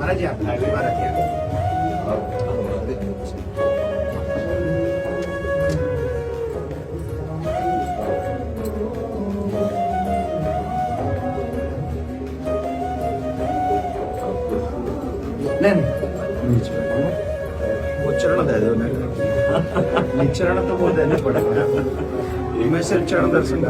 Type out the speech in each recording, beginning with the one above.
महाराज जी आप वो चरण दे दो नहीं चरण तो वो देने पड़ेगा मैं सिर्फ चरण दर्शन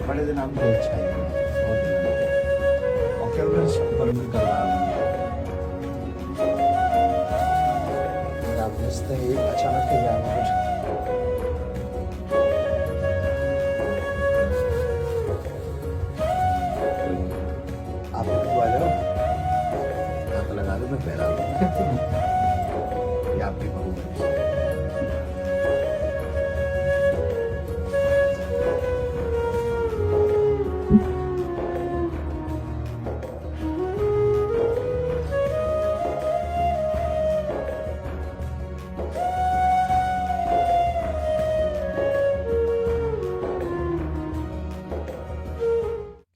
बड़े दिन आपको अच्छा है और क्या परमिट करवा आप रिश्ते एक अचानक के जाना कुछ आप आ जाओ हाथ लगा दो मैं पैरा ये आपकी बहू है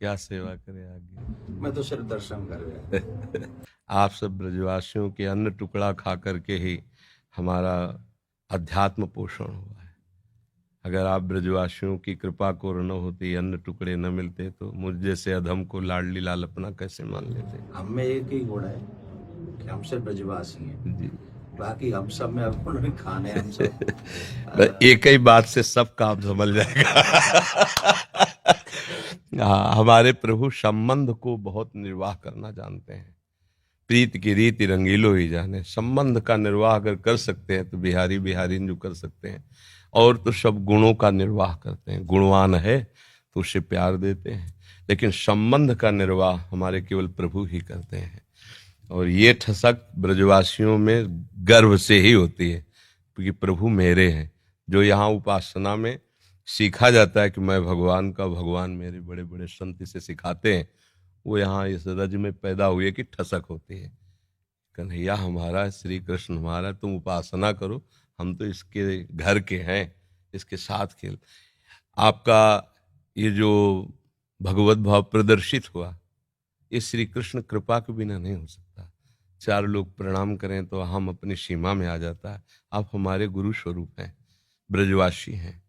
क्या सेवा करे आगे। मैं तो सिर्फ दर्शन कर रहा आप सब ब्रजवासियों के अन्न टुकड़ा खा करके ही हमारा अध्यात्म पोषण हुआ है। अगर आप ब्रजवासियों की कृपा को न होती, अन्न टुकड़े न मिलते तो मुझ जैसे अधम को लाडली लाल अपना कैसे मान लेते। हम में एक ही गुण है कि हम सिर्फ ब्रजवासी हैं जी, बाकी हम सब में अब उन्होंने खाने हम सब एक ही बात से सब काम समझ जाएगा। हाँ, हमारे प्रभु संबंध को बहुत निर्वाह करना जानते हैं। प्रीत की रीति रंगीलो ही जाने। संबंध का निर्वाह अगर कर सकते हैं तो बिहारी बिहारी जो कर सकते हैं, और तो सब गुणों का निर्वाह करते हैं। गुणवान है तो उसे प्यार देते हैं, लेकिन संबंध का निर्वाह हमारे केवल प्रभु ही करते हैं। और ये ठसक ब्रजवासियों में गर्व से ही होती है, क्योंकि प्रभु मेरे हैं। जो यहाँ उपासना में सीखा जाता है कि मैं भगवान का, भगवान मेरे, बड़े बड़े संत इसे सिखाते हैं, वो यहाँ इस रज में पैदा हुए कि ठसक होती है। कन्हैया हमारा, श्री कृष्ण हमारा, तुम उपासना करो, हम तो इसके घर के हैं, इसके साथ खेल। आपका ये जो भगवत भाव प्रदर्शित हुआ, ये श्री कृष्ण कृपा के बिना नहीं हो सकता। चार लोग प्रणाम करें तो हम अपनी सीमा में आ जाता है। आप हमारे गुरु स्वरूप हैं, ब्रजवासी हैं,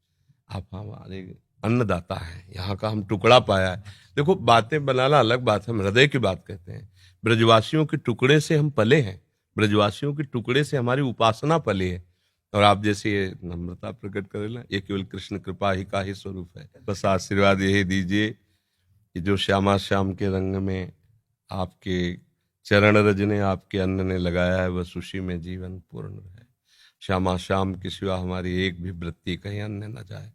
आप हमारे अन्नदाता हैं। यहाँ का हम टुकड़ा पाया है। देखो, बातें बनाना अलग बात है, हम हृदय की बात कहते हैं। ब्रजवासियों के टुकड़े से हम पले हैं, ब्रजवासियों के टुकड़े से हमारी उपासना पली है। और आप जैसे ये नम्रता प्रकट करेला, ये केवल कृष्ण कृपा ही का ही स्वरूप है। बस आशीर्वाद यही दीजिए कि जो श्यामा श्याम के रंग में आपके चरण रज ने, आपके अन्न ने लगाया है, बस उसी में जीवन पूर्ण है। श्यामा श्याम की सिवा हमारी एक भी वृत्ति कहीं अन्य न जाए,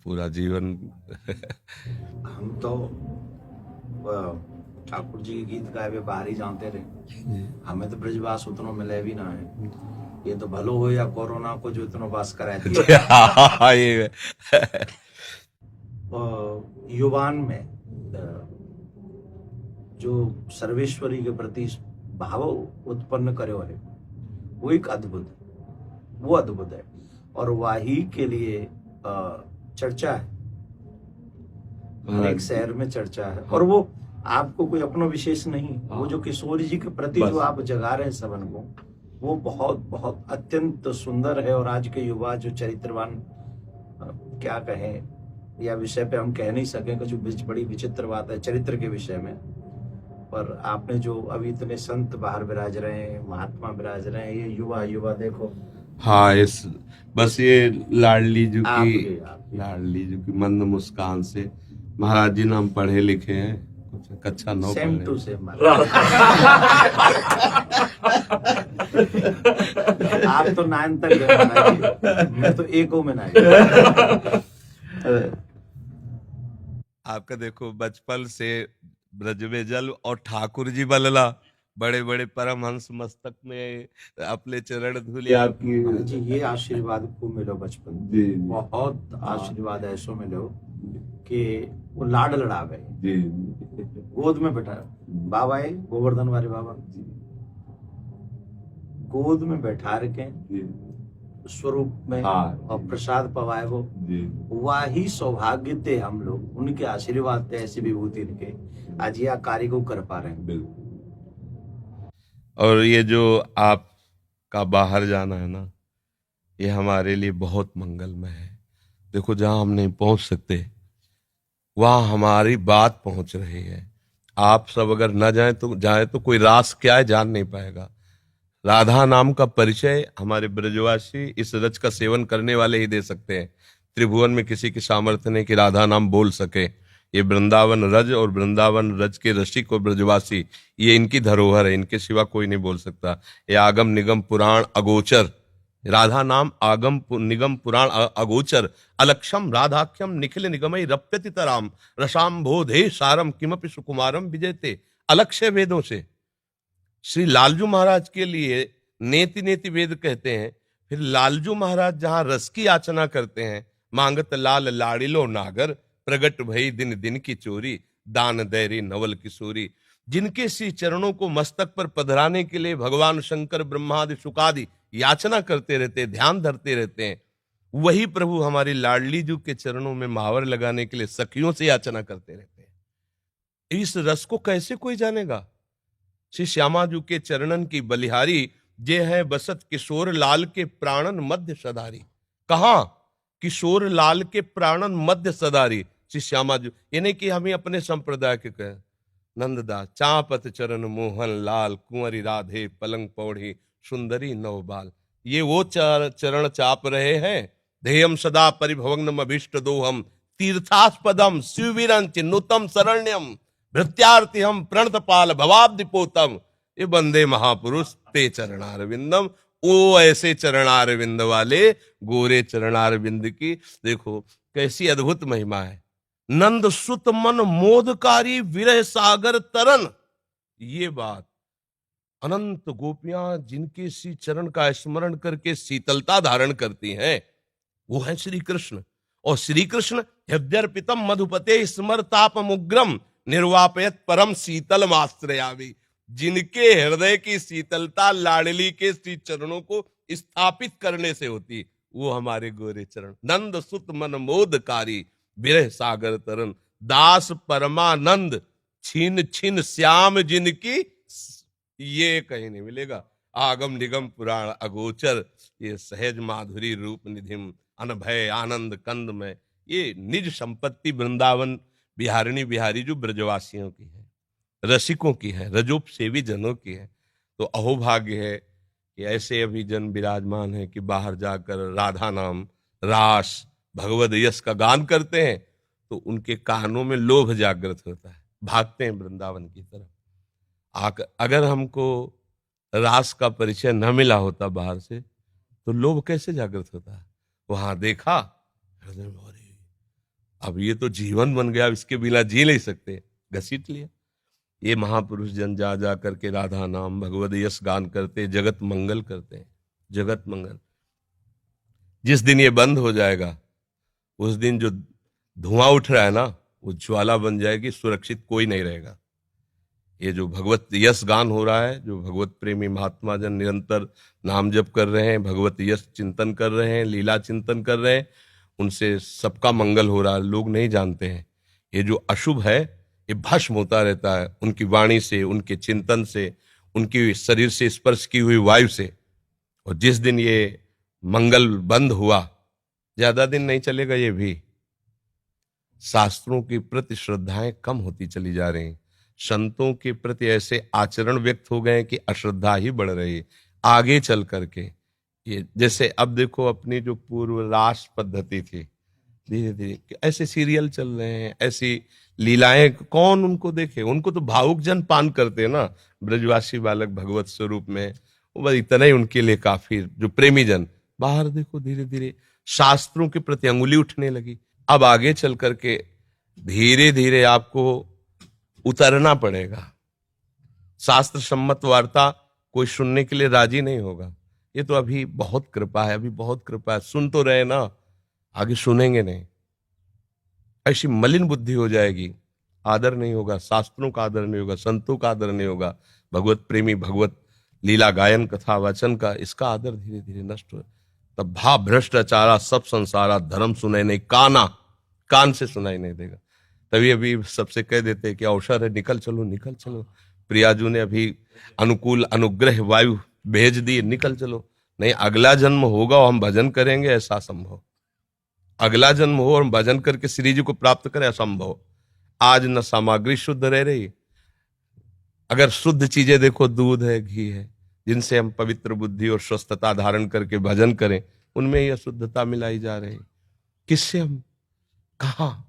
पूरा जीवन। हम तो ठाकुर जी के गीत गाए हुए बाहर ही जानते रहे, हमें तो ब्रजवास उतना मिले भी ना है। ये तो भलो हो या कोरोना को जो इतना वास कराए ये युवान में जो सर्वेश्वरी के प्रति भाव उत्पन्न करे है, वो एक अद्भुत, वो अद्भुत है। और वाही के लिए चर्चा है, अनेक शहर में चर्चा है। और वो आपको कोई अपना विशेष नहीं, वो जो किशोर जी के प्रति जो आप जगा रहे हैं सबन को, वो बहुत बहुत अत्यंत सुंदर है। और आज के युवा जो चरित्रवान, क्या कहें, या विषय पे हम कह नहीं सकें, कुछ बड़ी विचित्र बात है चरित्र के विषय में। पर आपने जो अभी इतने संत बाहर विराज रहे हैं, महात्मा विराज रहे हैं, ये युवा युवा देखो। हाँ, इस बस ये लाडली जी की, आपके लाडली जी की मंद मुस्कान से, महाराज जी नाम पढ़े लिखे हैं, कुछ कक्षा 9 सेम पढ़े। टू सेम आप तो 9 तक गए महाराज, मैं तो एको में नहीं। आपका देखो, बचपन से ब्रज में जल और ठाकुर जी बलला, बड़े बड़े परमहंस मस्तक में अपने चरण धूले आपकी। जी ये आशीर्वाद खूब मिलो बचपन जी बहुत आशीर्वाद ऐसो मिलो कि वो लाड लड़ावे जी गोद में बैठा बाबा है गोवर्धन वाले बाबा गोद में बैठा रखे स्वरूप में और प्रसाद पवाए वो वही सौभाग्य थे हम लोग उनके आशीर्वाद थे ऐसी विभूति इनके आज यह कार्य को कर पा रहे हैं। और ये जो आपका बाहर जाना है ना, ये हमारे लिए बहुत मंगलमय है। देखो जहां हम नहीं पहुंच सकते वहां हमारी बात पहुंच रही है। आप सब अगर न जाए तो कोई रास क्या है जान नहीं पाएगा। राधा नाम का परिचय हमारे ब्रजवासी इस रज का सेवन करने वाले ही दे सकते हैं। त्रिभुवन में किसी की सामर्थ्य नहीं कि राधा नाम बोल सके। ये वृंदावन रज और वृंदावन रज के रसिक और ब्रजवासी, ये इनकी धरोहर है, इनके सिवा कोई नहीं बोल सकता। ये आगम निगम पुराण अगोचर, राधा नाम आगम निगम पुराण अगोचर, अलक्षम राधाख्यम निखिल निगमई रप्यति तराम रसाम्भोधे सारम किमपि सुकुमारम विजयते। अलक्ष्य वेदों से श्री लालजू महाराज के लिए नेति नेति वेद कहते हैं। फिर लालजू महाराज जहां रस की याचना करते हैं, मांगत लाल लाड़िलो नागर प्रगट भई दिन दिन की चोरी दान दैरी नवल किशोरी। जिनके श्री चरणों को मस्तक पर पधराने के लिए भगवान शंकर ब्रह्मादि शुकादि याचना करते रहते, ध्यान धरते रहते हैं, वही प्रभु हमारी लाडली जू के चरणों में महावर लगाने के लिए सखियों से याचना करते रहते हैं। इस रस को कैसे कोई जानेगा। श्री श्यामाजू के चरणन की बलिहारी जे है बसत किशोर लाल के प्राणन मध्य सदारी। कहा किशोर लाल के प्राणन मध्य सदारी श्री श्यामाजू। ये नहीं कि हमें अपने संप्रदाय के कहे नंददास चापत चरण मोहन लाल कुंवरी राधे पलंग पौड़ी सुंदरी नवबाल। ये वो चरण चाप रहे हैं। ध्येयम सदा परिभवग्नम अभीष्ट दोहम तीर्थास्पदम शिविरंच नुतम शरण्यम भृत्यार्थी हम प्रणतपाल भवाब्दिपोतम। ये बंदे महापुरुष ते चरणारविंदम। ओ ऐसे चरणारविंद वाले गोरे चरणारविंद की देखो कैसी अद्भुत महिमा है। नंद सुत मन मोदकारी विरह सागर तरन। ये बात अनंत गोपियां जिनके श्री चरण का स्मरण करके शीतलता धारण करती हैं, वो है श्री कृष्ण। और श्री कृष्ण हृदयर्पितम मधुपते स्मरतापमुग्रम निर्वापयत परम शीतल माश्रयामी। जिनके हृदय की शीतलता लाडली के श्री चरणों को स्थापित करने से होती, वो हमारे गोरे चरण। नंद सुत मन मोदकारी विरह सागर तरन दास परमानंद छीन छीन श्याम जिनकी। ये कहीं नहीं मिलेगा। आगम निगम पुराण अगोचर ये सहज माधुरी रूप निधिम अनभय आनंद कंद में। ये निज संपत्ति वृंदावन बिहारिणी बिहारी जो ब्रजवासियों की है, रसिकों की है, रजोप सेवी जनों की है। तो अहोभाग्य है कि ऐसे अभी जन विराजमान है कि बाहर जाकर राधा नाम रास भगवद यश का गान करते हैं तो उनके कानों में लोभ जागृत होता है, भागते हैं वृंदावन की तरफ। अगर हमको रास का परिचय न मिला होता बाहर से तो लोभ कैसे जागृत होता है। वहां देखा हृदय में अब ये तो जीवन बन गया, इसके बिना जी नहीं सकते, घसीट लिया। ये महापुरुष जन जा जा करके राधा नाम भगवद यश गान करते, जगत मंगल करते हैं, जगत मंगल। जिस दिन ये बंद हो जाएगा उस दिन जो धुआं उठ रहा है ना वो ज्वाला बन जाएगी, सुरक्षित कोई नहीं रहेगा। ये जो भगवत यश गान हो रहा है, जो भगवत प्रेमी महात्मा जन निरंतर नाम जप कर रहे हैं, भगवत यश चिंतन कर रहे हैं, लीला चिंतन कर रहे हैं, उनसे सबका मंगल हो रहा है। लोग नहीं जानते हैं ये जो अशुभ है ये भस्म होता रहता है उनकी वाणी से, उनके चिंतन से, उनकी शरीर से स्पर्श की हुई वायु से। और जिस दिन ये मंगल बंद हुआ, ज्यादा दिन नहीं चलेगा, ये भी शास्त्रों के प्रति श्रद्धाएं कम होती चली जा रही, संतों के प्रति ऐसे आचरण व्यक्त हो गए कि अश्रद्धा ही बढ़ रही आगे चल करके। ये जैसे अब देखो अपनी जो पूर्व रास पद्धति थी, धीरे धीरे ऐसे सीरियल चल रहे हैं, ऐसी लीलाएं, कौन उनको देखे। उनको तो भावुक जन पान करते हैं ना, ब्रजवासी बालक भगवत स्वरूप में, वो बस इतना ही उनके लिए काफी। जो प्रेमी जन बाहर देखो धीरे धीरे शास्त्रों के प्रति अंगुली उठने लगी। अब आगे चल करके धीरे धीरे आपको उतरना पड़ेगा। शास्त्र सम्मत वार्ता कोई सुनने के लिए राजी नहीं होगा। ये तो अभी बहुत कृपा है, अभी बहुत कृपा है, सुन तो रहे ना, आगे सुनेंगे नहीं। ऐसी मलिन बुद्धि हो जाएगी, आदर नहीं होगा, शास्त्रों का आदर नहीं होगा, संतों का आदर नहीं होगा, भगवत प्रेमी, भगवत लीला गायन कथा वाचन का, इसका आदर धीरे धीरे नष्ट हो। तब भा भ्रष्टाचारा सब संसारा, धर्म सुनाई नहीं, कान से सुनाई नहीं देगा। तभी अभी सबसे कह देते हैं कि अवसर है, निकल चलो निकल चलो। प्रियाजू ने अभी अनुकूल अनुग्रह वायु भेज दिए, निकल चलो। नहीं, अगला जन्म होगा और हम भजन करेंगे, ऐसा संभव। अगला जन्म हो और हम भजन करके श्री जी को प्राप्त करें, असंभव। आज न सामग्री शुद्ध रह रही। अगर शुद्ध चीजें देखो, दूध है, घी है, जिनसे हम पवित्र बुद्धि और स्वस्थता धारण करके भजन करें, उनमें यह शुद्धता मिलाई जा रही। किससे हम कहा?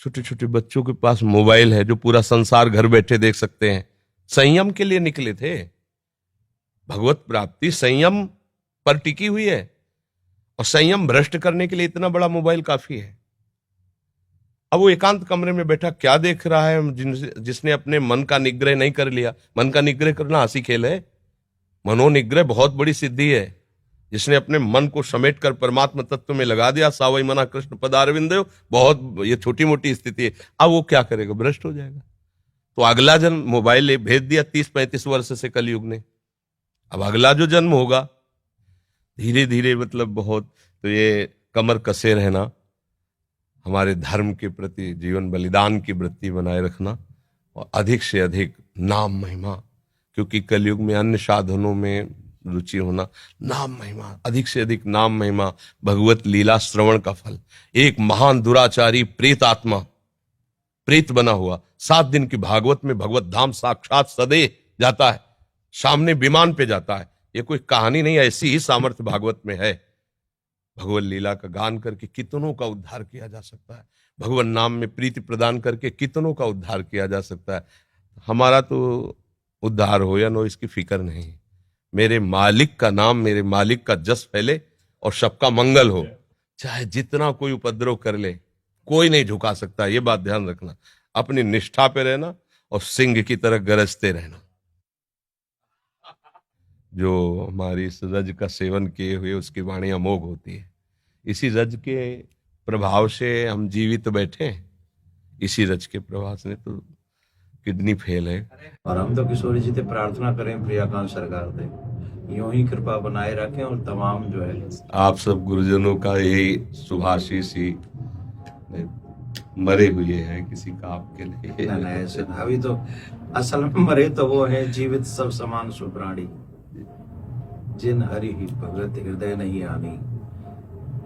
छोटे छोटे बच्चों के पास मोबाइल है, जो पूरा संसार घर बैठे देख सकते हैं। संयम के लिए निकले थे। भगवत प्राप्ति संयम पर टिकी हुई है, और संयम भ्रष्ट करने के लिए इतना बड़ा मोबाइल काफी है। अब वो एकांत कमरे में बैठा क्या देख रहा है? जिसने अपने मन का निग्रह नहीं कर लिया। मन का निग्रह करना हंसी खेल है। मनोनिग्रह बहुत बड़ी सिद्धि है। जिसने अपने मन को समेट कर परमात्मा तत्व में लगा दिया, सावई मना कृष्ण पदारविंद, बहुत ये छोटी मोटी स्थिति है। अब वो क्या करेगा? भ्रष्ट हो जाएगा। तो अगला जन्म मोबाइल भेज दिया 30-35 वर्ष से कलयुग ने। अब अगला जो जन्म होगा, धीरे धीरे मतलब बहुत, तो ये कमर कसे रहना, हमारे धर्म के प्रति जीवन बलिदान की वृत्ति बनाए रखना, और अधिक से अधिक नाम महिमा, क्योंकि कलयुग में अन्य साधनों में रुचि होना, नाम महिमा, अधिक से अधिक नाम महिमा, भगवत लीला श्रवण का फल। एक महान दुराचारी प्रेत आत्मा, प्रेत बना हुआ, 7 दिन की भागवत में भगवत धाम साक्षात सदे जाता है, सामने विमान पे जाता है। ये कोई कहानी नहीं, ऐसी ही सामर्थ्य भागवत में है। भगवत लीला का गान करके कितनों का उद्धार किया जा सकता है। भगवान नाम में प्रीति प्रदान करके कितनों का उद्धार किया जा सकता है। हमारा तो उद्धार हो या नो, इसकी फिक्र नहीं। मेरे मालिक का नाम, मेरे मालिक का जस फैले और सबका मंगल हो। चाहे जितना कोई उपद्रव कर ले, कोई नहीं झुका सकता। ये बात ध्यान रखना। अपनी निष्ठा पे रहना और सिंह की तरह गरजते रहना। जो हमारी इस रज का सेवन किए हुए, उसकी वाणी अमोघ होती है। इसी रज के प्रभाव से हम जीवित बैठे हैं। इसी रज के प्रभाव से तो किडनी फेल है। और हम तो किशोरी जी से प्रार्थना करें, प्रियाकांत सरकार से यूं ही कृपा बनाए रखें, और तमाम जो है आप सब गुरुजनों का यही शुभाशीष ही मरे हुए हैं, किसी का आपके लिए नहीं, ऐसे अभी तो असल में मरे तो वो है, जीवित सब समान सुप्राणी, जिन हरि ही भगवत हृदय नहीं आनी।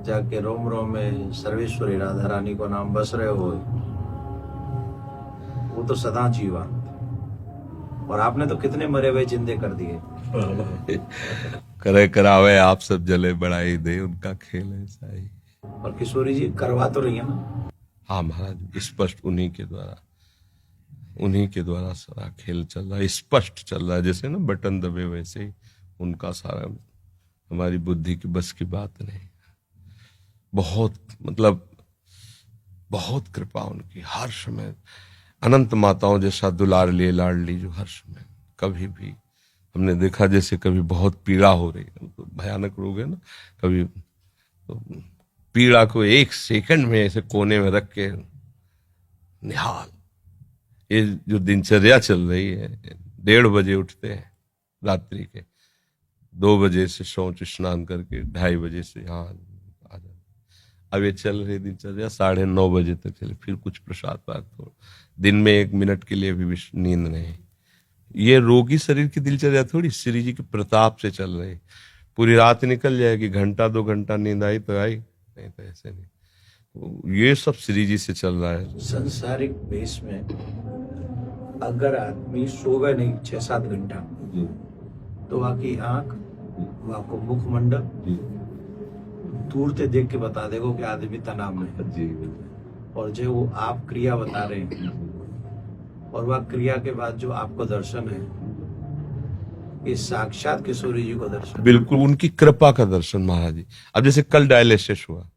जाके रोम रोम में सर्वेश्वरी राधा रानी को नाम बस रहे हो, वो तो सदा जीवन। और आपने तो कितने मरे हुए जिंदे कर दिए। करे करावे आप सब जले बढ़ाई दे, उनका खेल ऐसा ही। और किशोरी जी करवा तो रही है ना? हाँ महाराज, स्पष्ट उन्हीं के द्वारा सारा खेल चल रहा है, स्पष्ट चल रहा है। जैसे ना बटन दबे, वैसे ही उनका सारा, हमारी बुद्धि की बस की बात नहीं। बहुत मतलब बहुत कृपा उनकी, हर समय अनंत माताओं जैसा दुलार लिए लाडली, जो हर समय कभी भी हमने देखा, जैसे कभी बहुत पीड़ा हो रही है, तो भयानक रोग है ना, कभी तो पीड़ा को 1 सेकंड में ऐसे कोने में रख के निहाल। ये जो दिनचर्या चल रही है, 1:30 बजे उठते हैं रात्रि के, 2 बजे से शौच स्नान करके 2:30 बजे से यहाँ आ जाते। अब ये चल रही दिनचर्या 9:30 बजे तक चले, फिर कुछ प्रसाद पात हो, दिन में 1 मिनट के लिए भी नींद नहीं। ये रोगी शरीर की दिनचर्या थोड़ी, श्री जी के प्रताप से चल रही। पूरी रात निकल जाएगी, 1-2 घंटा नींद आई तो आई, नहीं तो ऐसे नहीं। तो ये सब श्री जी से चल रहा है। संसारिक बेस में अगर आदमी सोवे नहीं 6-7 घंटा, तो आपकी आंख, आपको मुखमंडल दूर से देख के बता देगा कि आदमी तनाव में है जी। और जो वो आप क्रिया बता रहे हैं, और वह क्रिया के बाद जो आपको दर्शन है, ये साक्षात किशोरी जी को दर्शन, बिल्कुल उनकी कृपा का दर्शन महाराज जी। अब जैसे कल डायलिसिस हुआ,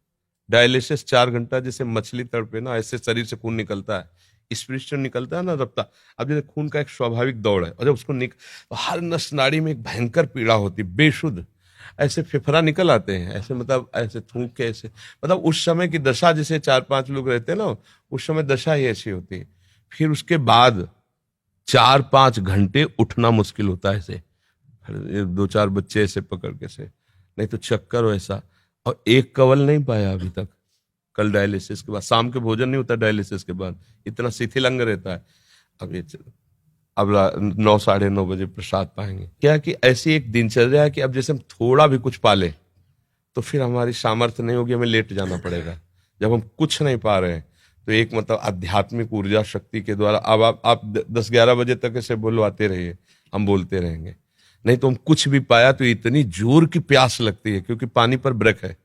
डायलिसिस 4 घंटा, जैसे मछली तड़पे ना, ऐसे शरीर से खून निकलता है। स्पिरिट निकलता है ना रफ्ता, अब जैसे खून का एक स्वाभाविक दौड़ है, और जब उसको तो हर नस नाड़ी में एक भयंकर पीड़ा होती, बेशुद्ध ऐसे फेफड़ा निकल आते हैं, ऐसे मतलब ऐसे थूक के, ऐसे मतलब उस समय की दशा, जैसे 4-5 लोग रहते हैं ना, उस समय दशा ही ऐसी होती है। फिर उसके बाद 4-5 घंटे उठना मुश्किल होता है, ऐसे 2-4 बच्चे ऐसे पकड़ के से, नहीं तो चक्कर वैसा, और एक कवल नहीं पाया अभी तक। कल डायलिसिस के बाद, शाम के भोजन नहीं होता डायलिसिस के बाद, इतना शिथिल अंग रहता है। अब 9-9:30 बजे प्रसाद पाएंगे। क्या कि ऐसी एक दिनचर्या है कि अब जैसे हम थोड़ा भी कुछ पाले तो फिर हमारी सामर्थ्य नहीं होगी, हमें लेट जाना पड़ेगा। जब हम कुछ नहीं पा रहे हैं तो एक मतलब आध्यात्मिक ऊर्जा शक्ति के द्वारा अब आप 10-11 बजे तक ऐसे बुलवाते रहिए, हम बोलते रहेंगे। नहीं तो हम कुछ भी पाया तो इतनी जोर की प्यास लगती है, क्योंकि पानी पर ब्रेक है।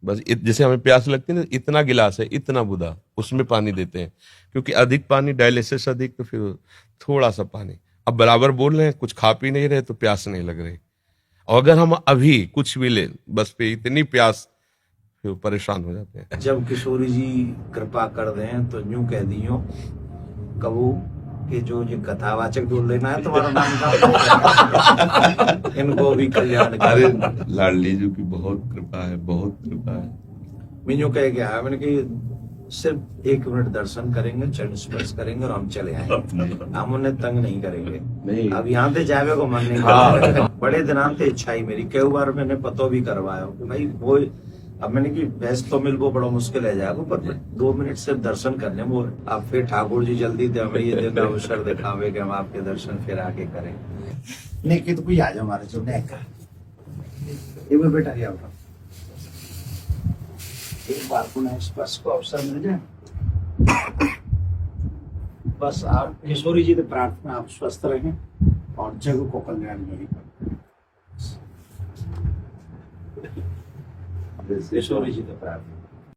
बस जैसे हमें प्यास लगती है ना, इतना गिलास है, इतना बुदा, उसमें पानी देते हैं, क्योंकि अधिक पानी, डायलिसिस अधिक, तो फिर थोड़ा सा पानी। अब बराबर बोल रहे हैं, कुछ खा पी नहीं रहे तो प्यास नहीं लग रही, और अगर हम अभी कुछ भी ले बस पे इतनी प्यास, फिर परेशान हो जाते हैं। जब किशोरी जी कृपा कर दें तो यूं कह दियो कबू कि जो ये कथावाचक बोल लेना है तुम्हारा नाम का इनको भी कल्याण अरे लाडली जी की बहुत कृपा है, बहुत कृपा है। मैं यूं कह के आया, मैंने कि सिर्फ 1 मिनट दर्शन करेंगे, चरण स्पर्श करेंगे और हम चले आएंगे, हम उन्हें तंग नहीं करेंगे। नहीं। अब यहाँ से जावे को मन नहीं करता। बड़े दिनांत से इच्छा ही मेरी, कई बार मैंने पतो भी करवाया कि भाई वो, अब मैंने कि भैंस तो मिल वो बड़ा मुश्किल है जाएगा, पर 2 मिनट सिर्फ दर्शन करने वो। अब फिर ठाकुर जी जल्दी दे हमें ये दिन अवसर दिखावे कि हम आपके दर्शन फिर आके करें। नहीं कि तो कोई आ जाओ हमारे जो नेक ये वो बेटा ये आओ, एक बार पुनः स्पर्श को अवसर मिल जाए। बस आप किशोरी जी से प्रार्थना, आप स्वस्थ रहें और जग को कल्याण नहीं करें। किशोरी जी से प्रार्थना।